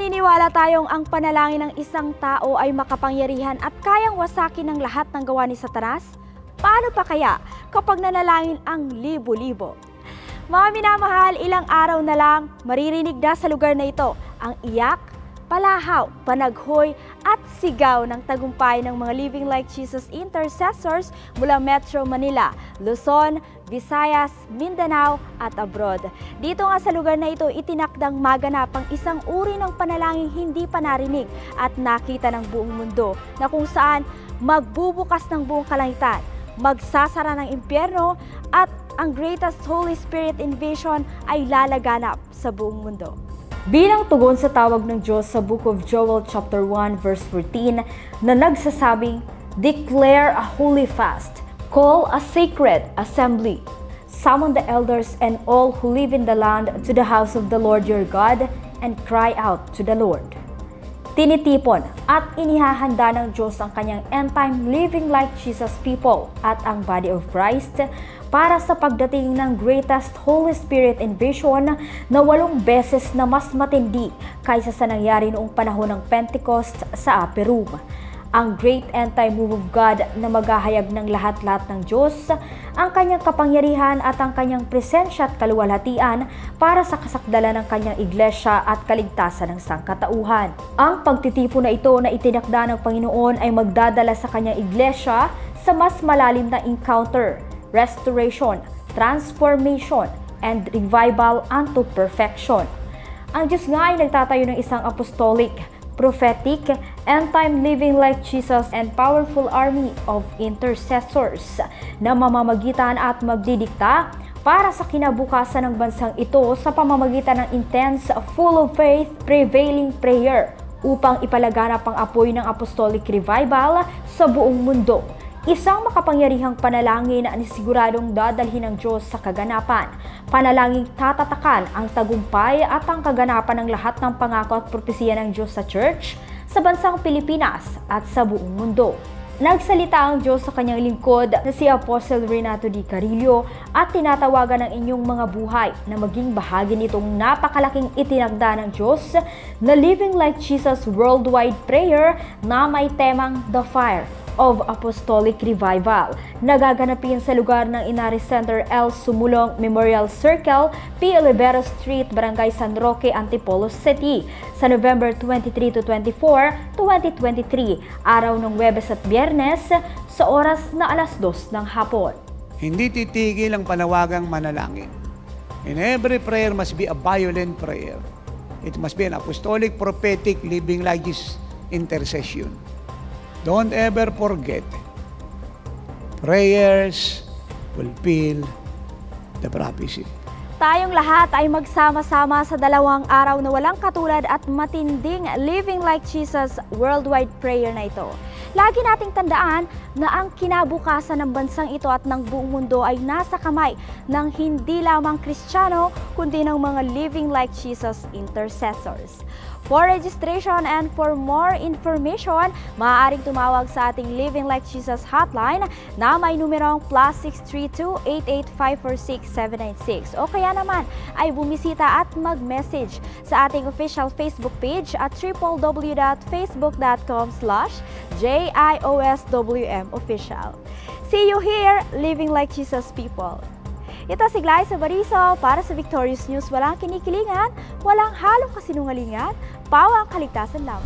Naniniwala tayong ang panalangin ng isang tao ay makapangyarihan at kayang wasakin ng lahat ng gawa ni Satanas? Paano pa kaya kapag nanalangin ang libo-libo? Mga minamahal, ilang araw na lang maririnig na sa lugar na ito ang iyak, palahaw, panaghoy at sigaw ng tagumpay ng mga Living Like Jesus intercessors mula Metro Manila, Luzon, Visayas, Mindanao at abroad. Dito nga sa lugar na ito itinakdang maganap ang isang uri ng panalangin hindi pa narinig at nakita ng buong mundo na kung saan magbubukas ng buong kalangitan, magsasara ng impyerno at ang greatest Holy Spirit invasion ay lalaganap sa buong mundo. Bilang tugon sa tawag ng Diyos sa Book of Joel chapter 1 verse 14 na nagsasabing, "Declare a holy fast, call a sacred assembly, summon the elders and all who live in the land to the house of the Lord your God, and cry out to the Lord." Tinitipon at inihahanda ng Diyos ang kanyang end-time Living Like Jesus people at ang body of Christ para sa pagdating ng greatest Holy Spirit invasion na 8 beses na mas matindi kaysa sa nangyari noong panahon ng Pentecost sa Upper Room. Ang great end-time move of God na maghahayag ng lahat-lahat ng Diyos, ang kanyang kapangyarihan at ang kanyang presensya at kaluwalhatian para sa kasakdalan ng kanyang iglesia at kaligtasan ng sangkatauhan. Ang pagtitipon na ito na itinakda ng Panginoon ay magdadala sa kanyang iglesia sa mas malalim na encounter, restoration, transformation, and revival unto perfection. Ang Diyos nga ay nagtatayo ng isang apostolic, prophetic, end-time Living Like Jesus and powerful army of intercessors na mamamagitan at magdidikta para sa kinabukasan ng bansang ito sa pamamagitan ng intense, full of faith, prevailing prayer upang ipalaganap ang apoy ng apostolic revival sa buong mundo. Isang makapangyarihang panalangin na siguradong dadalhin ng Diyos sa kaganapan. Panalangin tatatakan ang tagumpay at ang kaganapan ng lahat ng pangako at propesiya ng Diyos sa Church, sa bansang Pilipinas at sa buong mundo. Nagsalita ang Diyos sa kanyang lingkod na si Apostle Renato D. Carillo at tinatawagan ng inyong mga buhay na maging bahagi nitong napakalaking itinagda ng Diyos na Living Like Jesus Worldwide Prayer na may temang The Fire of Apostolic Revival. Nagaganapin sa lugar ng Inaris Center L. Sumulong Memorial Circle, P. Olivero Street, Barangay San Roque, Antipolo City sa November 23 to 24, 2023, araw ng Huwebes at Biyernes sa oras na 2:00 ng hapon. Hindi titigil ang panawagang manalangin. And every prayer must be a violent prayer. It must be an apostolic, prophetic, living like this intercession. Don't ever forget, prayers fulfill the prophecy. Tayong lahat ay magsama-sama sa 2 araw na walang katulad at matinding Living Like Jesus Worldwide Prayer na ito. Lagi nating tandaan na ang kinabukasan ng bansang ito at ng buong mundo ay nasa kamay ng hindi lamang Kristiyano kundi ng mga Living Like Jesus intercessors. For registration and for more information, maaaring tumawag sa ating Living Like Jesus hotline na may numerong +632-88546-796 o kaya naman ay bumisita at mag-message sa ating official Facebook page at www.facebook.com/JIOSWMofficial. See you here, Living Like Jesus people! Ito si Glyza Bariso para sa Victorious News. Walang kinikilingan, walang halong kasinungalingan, pawang kaligtasan lamang.